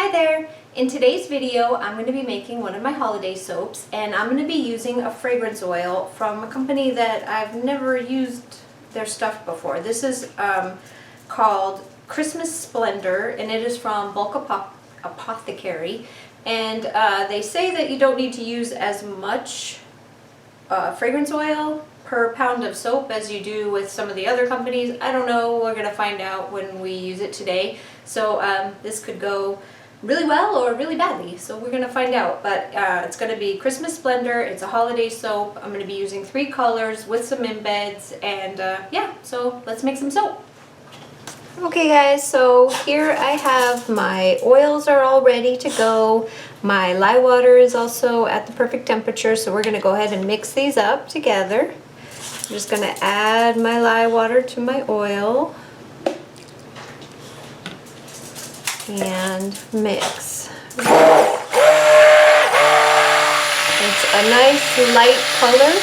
Hi there! In today's video I'm going to be making one of my holiday soaps, and I'm going to be using a fragrance oil from a company that I've never used their stuff before. This is called Christmas Splendor, and it is from Bulk Apothecary, and they say that you don't need to use as much fragrance oil per pound of soap as you do with some of the other companies. I don't know, we're going to find out when we use it today. So this could go really well or really badly, so we're going to find out. But it's going to be Christmas Splendor. It's a holiday soap. I'm going to be using 3 colors with some embeds, and yeah, so let's make some soap. Okay guys, so here I have my oils are all ready to go. My lye water is also at the perfect temperature, so we're going to go ahead and mix these up together. I'm just going to add my lye water to my oil and mix. It's a nice light color,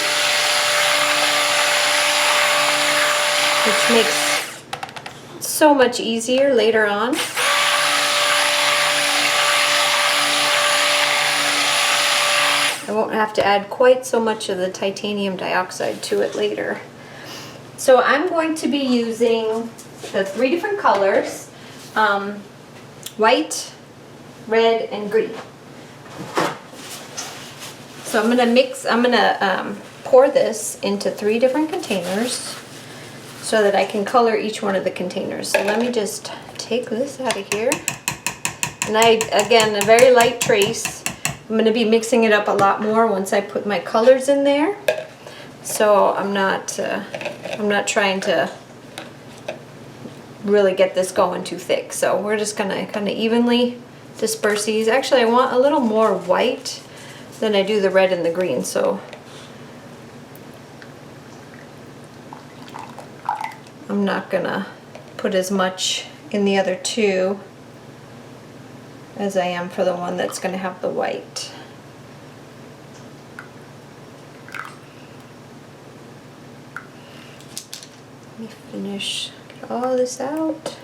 which makes it so much easier later on. I won't have to add quite so much of the titanium dioxide to it later. So I'm going to be using the 3 different colors. White, red, and green. So I'm gonna pour this into 3 different containers so that I can color each one of the containers. So let me just take this out of here. And again, a very light trace. I'm gonna be mixing it up a lot more once I put my colors in there. So I'm not trying to really get this going too thick. So we're just gonna kind of evenly disperse these. Actually, I want a little more white than I do the red and the green, so I'm not gonna put as much in the other 2 as I am for the one that's gonna have the white. Let me finish all this out.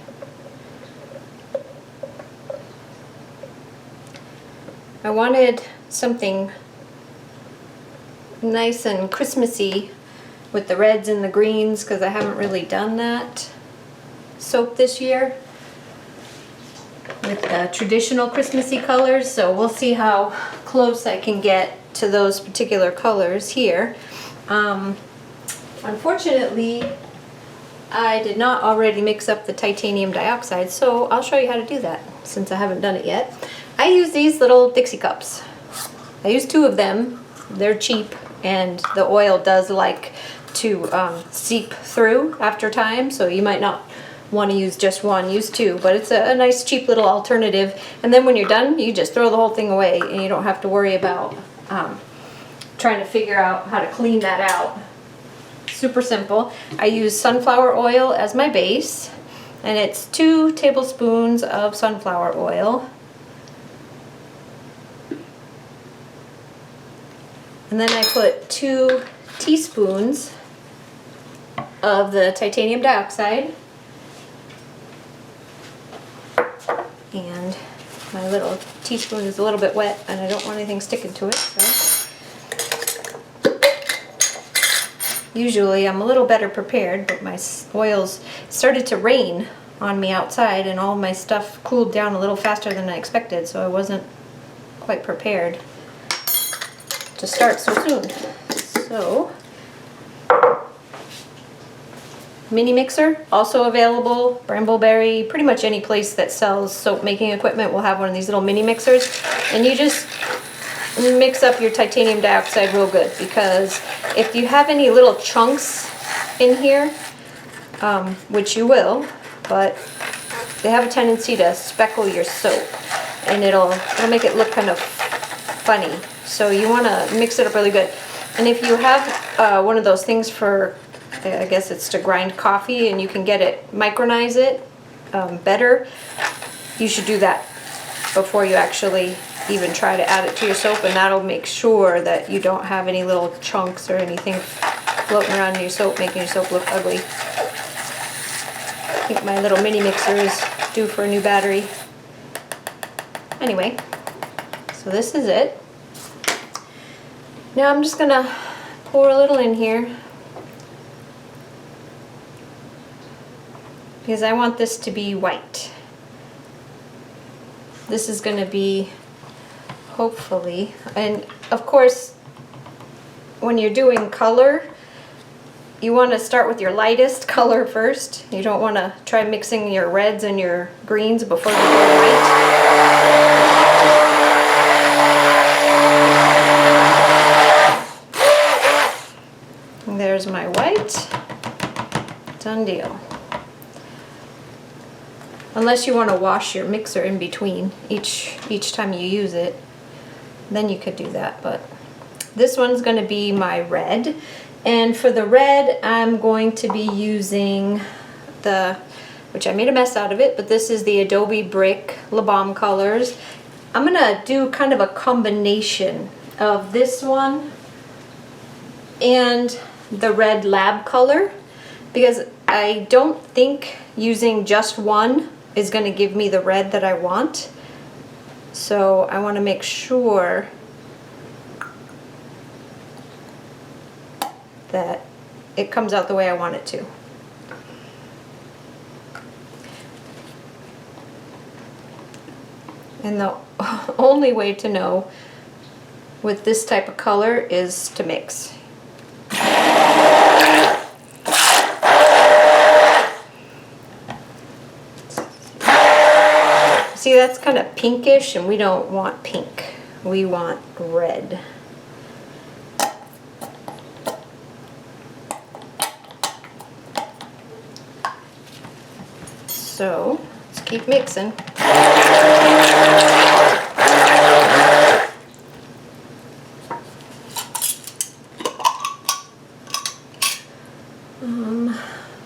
I wanted something nice and Christmassy with the reds and the greens because I haven't really done that soap this year with the traditional Christmassy colors, so we'll see how close I can get to those particular colors here. Unfortunately, I did not already mix up the titanium dioxide, so I'll show you how to do that since I haven't done it yet. I use these little Dixie cups. I use 2 of them. They're cheap, and the oil does like to seep through after time, so you might not want to use just 1, use 2, but it's a nice cheap little alternative. And then when you're done, you just throw the whole thing away and you don't have to worry about trying to figure out how to clean that out. Super simple. I use sunflower oil as my base, and it's 2 tablespoons of sunflower oil. And then I put 2 teaspoons of the titanium dioxide. And my little teaspoon is a little bit wet and I don't want anything sticking to it, so usually I'm a little better prepared, but my oils started to rain on me outside and all my stuff cooled down a little faster than I expected, so I wasn't quite prepared to start so soon. So, mini mixer, also available, Brambleberry, pretty much any place that sells soap making equipment will have one of these little mini mixers, and you just mix up your titanium dioxide real good, because if you have any little chunks in here, which you will, but they have a tendency to speckle your soap, and it'll make it look kind of funny. So you want to mix it up really good. And if you have one of those things for, I guess it's to grind coffee, and you can get it, micronize it better, you should do that before you actually even try to add it to your soap, and that'll make sure that you don't have any little chunks or anything floating around in your soap making your soap look ugly. I think my little mini mixer is due for a new battery. Anyway, so this is it. Now I'm just gonna pour a little in here because I want this to be white. This is gonna be, hopefully, and of course, when you're doing color, you want to start with your lightest color first. You don't want to try mixing your reds and your greens before you go white. And there's my white. Done deal. Unless you want to wash your mixer in between each time you use it, then you could do that. But this one's going to be my red. And for the red, I'm going to be using which I made a mess out of it, but this is the Adobe Brick La Balm colors. I'm gonna do kind of a combination of this one and the red lab color, because I don't think using just one is gonna give me the red that I want. So I wanna make sure that it comes out the way I want it to. And the only way to know with this type of color is to mix. See, that's kind of pinkish, and we don't want pink. We want red. So let's keep mixing.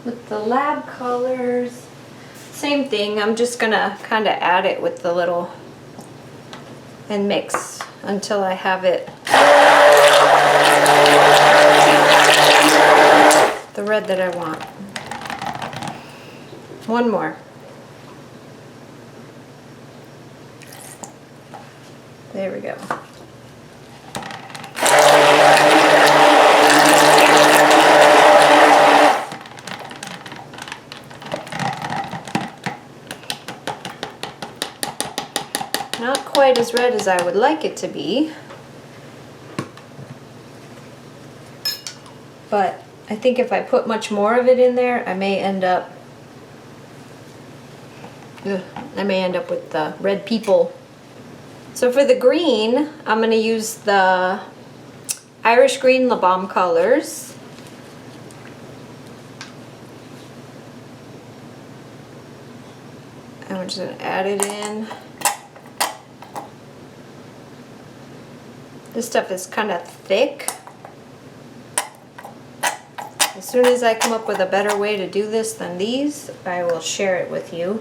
With the lab colors, same thing. I'm just gonna kind of add it with the little and mix until I have it the red that I want. One more. There we go. Not quite as red as I would like it to be, but I think if I put much more of it in there, I may end up with the red people. So for the green, I'm going to use the Irish Green La Balm colors. And we're just going to add it in. This stuff is kind of thick. As soon as I come up with a better way to do this than these, I will share it with you.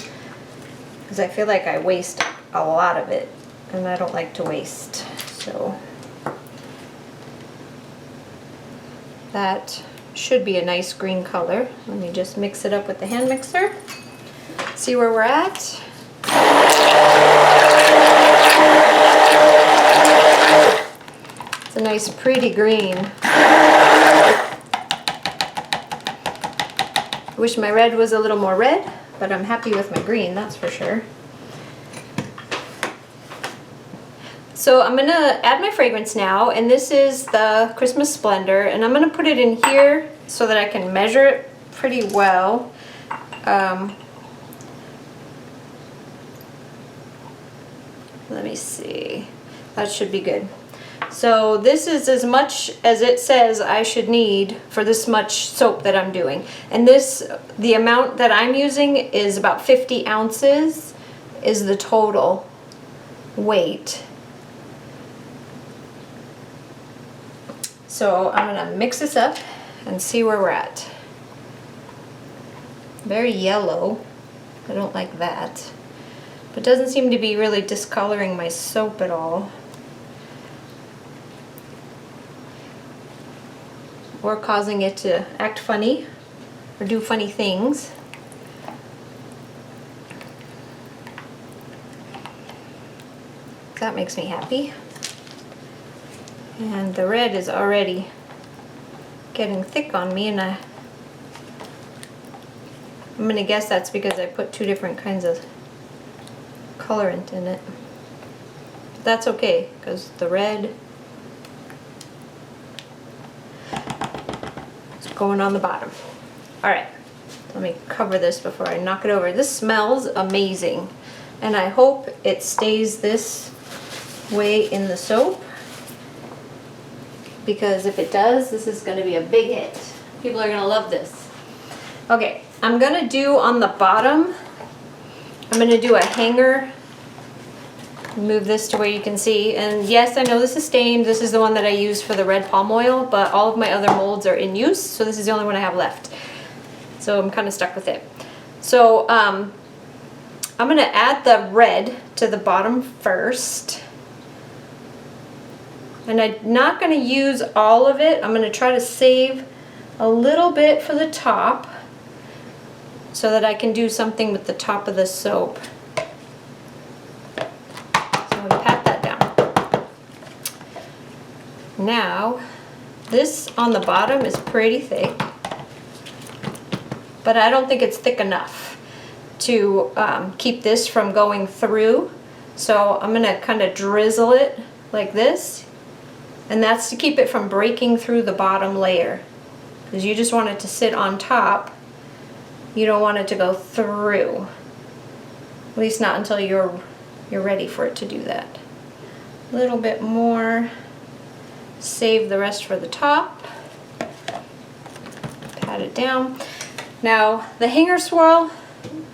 Because I feel like I waste a lot of it, and I don't like to waste. So that should be a nice green color. Let me just mix it up with the hand mixer. See where we're at. It's a nice pretty green. I wish my red was a little more red, but I'm happy with my green, that's for sure. So I'm going to add my fragrance now, and this is the Christmas Splendor, and I'm going to put it in here so that I can measure it pretty well. Let me see. That should be good. So this is as much as it says I should need for this much soap that I'm doing. And the amount that I'm using is about 50 ounces is the total weight. So I'm going to mix this up and see where we're at. Very yellow. I don't like that. But it doesn't seem to be really discoloring my soap at all. Or causing it to act funny or do funny things. that makes me happy. And the red is already getting thick on me, and I'm gonna guess that's because I put 2 different kinds of colorant in it. But that's okay, because the red is going on the bottom. Alright, let me cover this before I knock it over. This smells amazing, and I hope it stays this way in the soap, because if it does, this is going to be a big hit. People are going to love this. Okay, I'm going to do on the bottom, I'm going to do a hanger. Move this to where you can see, and yes, I know this is stained. This is the one that I use for the red palm oil, but all of my other molds are in use, so this is the only one I have left. So I'm kind of stuck with it. So I'm going to add the red to the bottom first. And I'm not going to use all of it. I'm going to try to save a little bit for the top so that I can do something with the top of the soap. So I'm going to pat that down. Now, this on the bottom is pretty thick, but I don't think it's thick enough to keep this from going through. So I'm going to kind of drizzle it like this. And that's to keep it from breaking through the bottom layer, because you just want it to sit on top. You don't want it to go through, at least not until you're ready for it to do that. A little bit more, save the rest for the top, pat it down. Now the hanger swirl,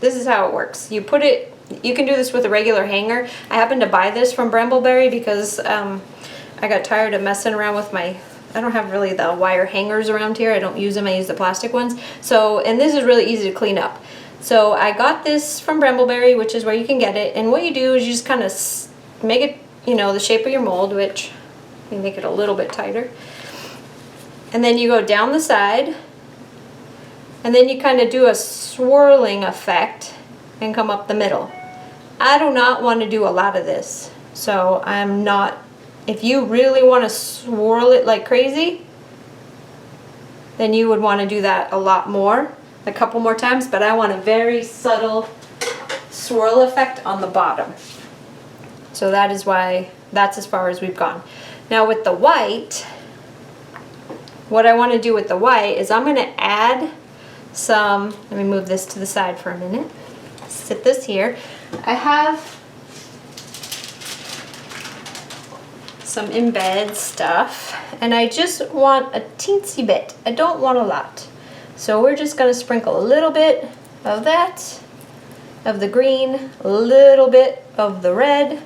this is how it works. You put it, you can do this with a regular hanger. I happen to buy this from Brambleberry because I got tired of messing around with my, I don't have really the wire hangers around here. I don't use them, I use the plastic ones. So, and this is really easy to clean up. So I got this from Brambleberry, which is where you can get it. And what you do is you just kind of make it, you know, the shape of your mold, which you make it a little bit tighter. And then you go down the side. And then you kind of do a swirling effect and come up the middle. I do not want to do a lot of this. So I'm not. If you really want to swirl it like crazy, then you would want to do that a lot more, a couple more times, but I want a very subtle swirl effect on the bottom. So that is why that's as far as we've gone. Now with the white, what I want to do with the white is I'm going to add some, let me move this to the side for a minute, sit this here. I have some embed stuff, and I just want a teensy bit. I don't want a lot. So we're just going to sprinkle a little bit of that, of the green, a little bit of the red,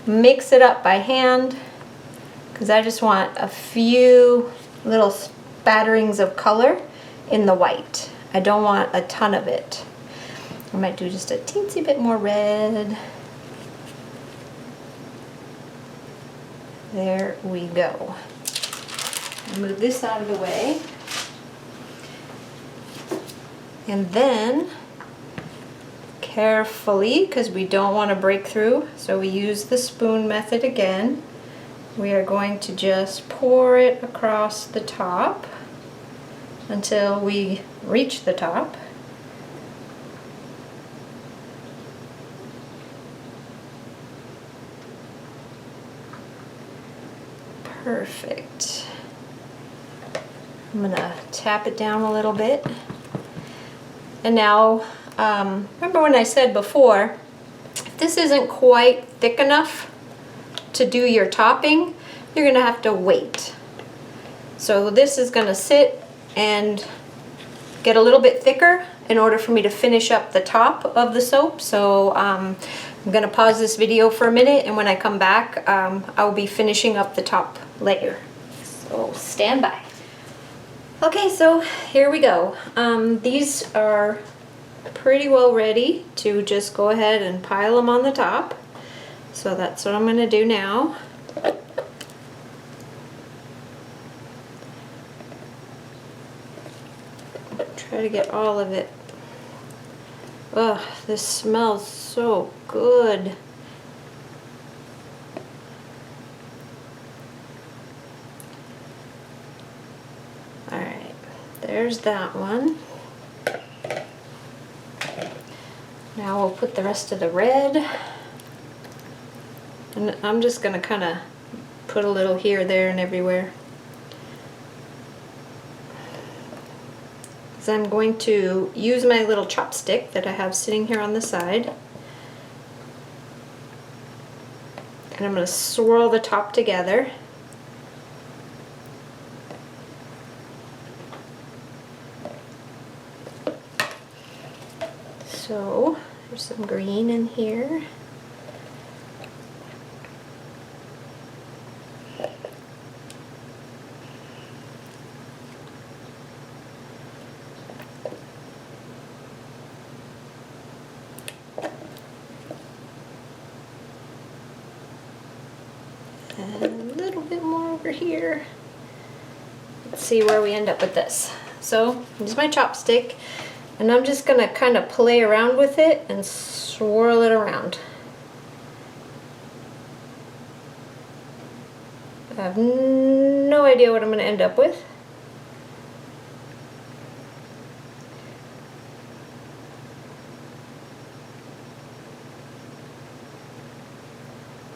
mix it up by hand, because I just want a few little spatterings of color in the white. I don't want a ton of it. I might do just a teensy bit more red. There we go. Move this out of the way. And then, carefully, because we don't want to break through, so we use the spoon method again. We are going to just pour it across the top until we reach the top. Perfect. I'm gonna tap it down a little bit. And now, remember when I said before, if this isn't quite thick enough to do your topping, you're gonna have to wait. So this is gonna sit and get a little bit thicker in order for me to finish up the top of the soap. So I'm gonna pause this video for a minute, and when I come back, I'll be finishing up the top layer. So stand by. Okay, so here we go. These are pretty well ready to just go ahead and pile them on the top. So that's what I'm gonna do now. Try to get all of it. Ugh, this smells so good. there's that one. Now we'll put the rest of the red. And I'm just going to kind of put a little here, there, and everywhere. So I'm going to use my little chopstick that I have sitting here on the side. And I'm going to swirl the top together. So there's some green in here. And a little bit more over here. Let's see where we end up with this. So use my chopstick, and I'm just going to kind of play around with it and swirl it around. I have no idea what I'm going to end up with.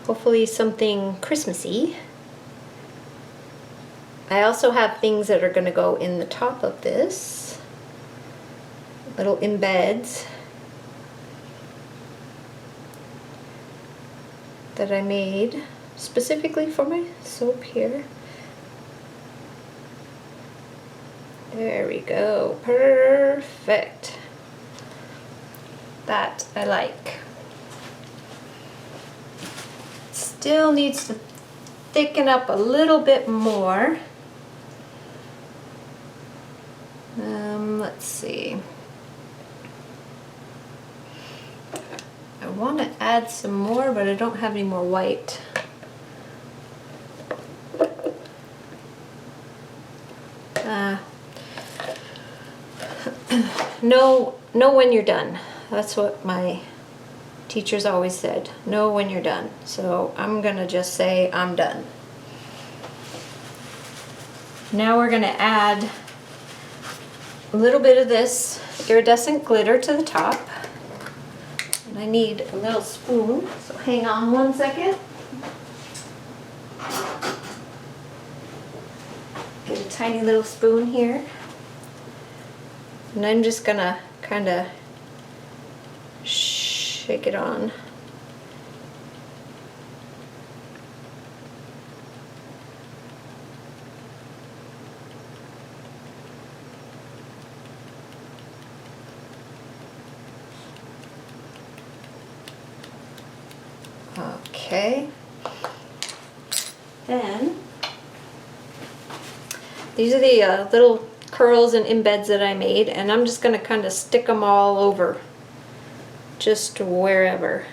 Hopefully something Christmassy. I also have things that are going to go in the top of this. Little embeds that I made specifically for my soap here. There we go. Perfect. That I like. Still needs to thicken up a little bit more. Let's see. I want to add some more, but I don't have any more white. Know when you're done. That's what my teachers always said. Know when you're done. So I'm gonna just say I'm done. Now we're gonna add a little bit of this iridescent glitter to the top. And I need a little spoon, so hang on one second. Get a tiny little spoon here. And I'm just gonna kind of shake it on. Okay. Then these are the little curls and embeds that I made, and I'm just going to kind of stick them all over, just wherever.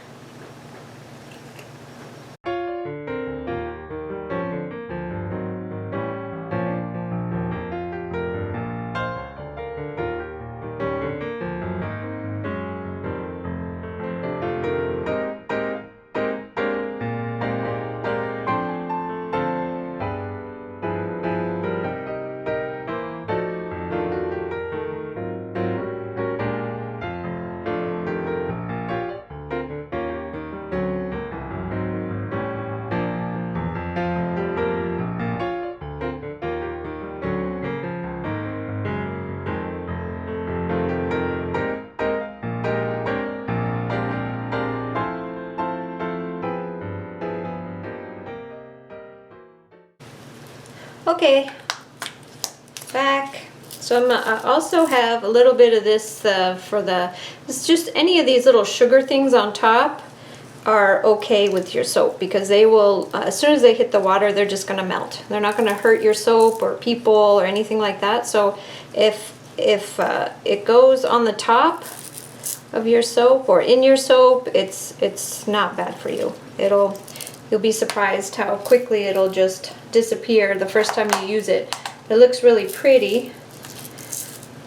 Okay, back. So I also have a little bit of this it's just any of these little sugar things on top are okay with your soap, because they will, as soon as they hit the water, they're just going to melt. They're not going to hurt your soap or people or anything like that. So if it goes on the top of your soap or in your soap, it's not bad for you. You'll be surprised how quickly it'll just disappear the first time you use it. It looks really pretty.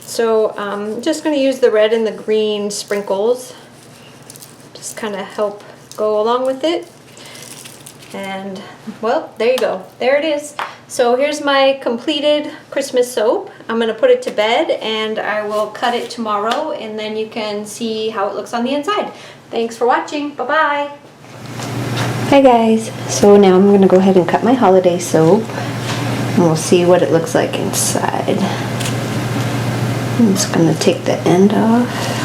So I'm just going to use the red and the green sprinkles. Just kind of help go along with it. And well, there you go. There it is. So here's my completed Christmas soap. I'm gonna put it to bed and I will cut it tomorrow, and then you can see how it looks on the inside. Thanks for watching. Bye-bye. Hi guys. So now I'm gonna go ahead and cut my holiday soap, and we'll see what it looks like inside. I'm just gonna take the end off.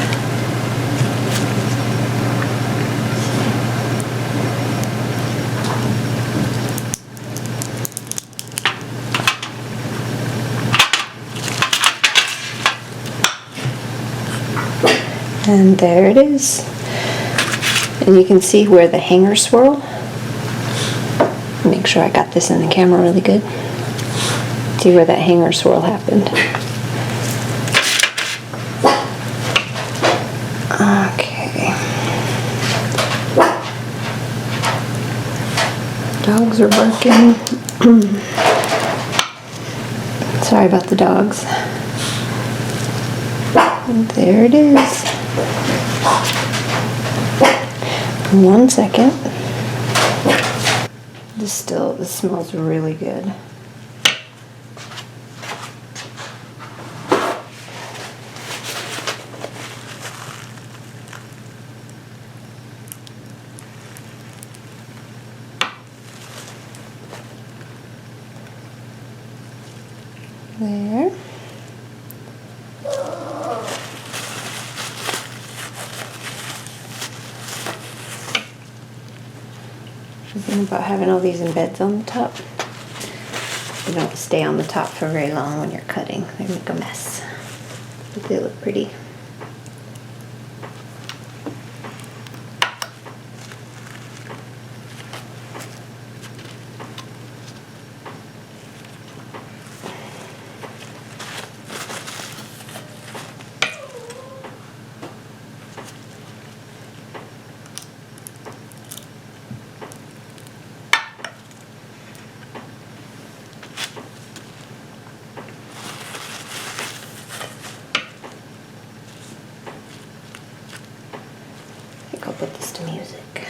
And there it is. And you can see where the hanger swirl. Make sure I got this in the camera really good. See where that hanger swirl happened. Okay. Dogs are barking. Sorry about the dogs. And there it is. 1 second. This smells really good. There. The thing about having all these embeds on the top, they don't stay on the top for very long when you're cutting. They make a mess, but they look pretty. I'll put this to music.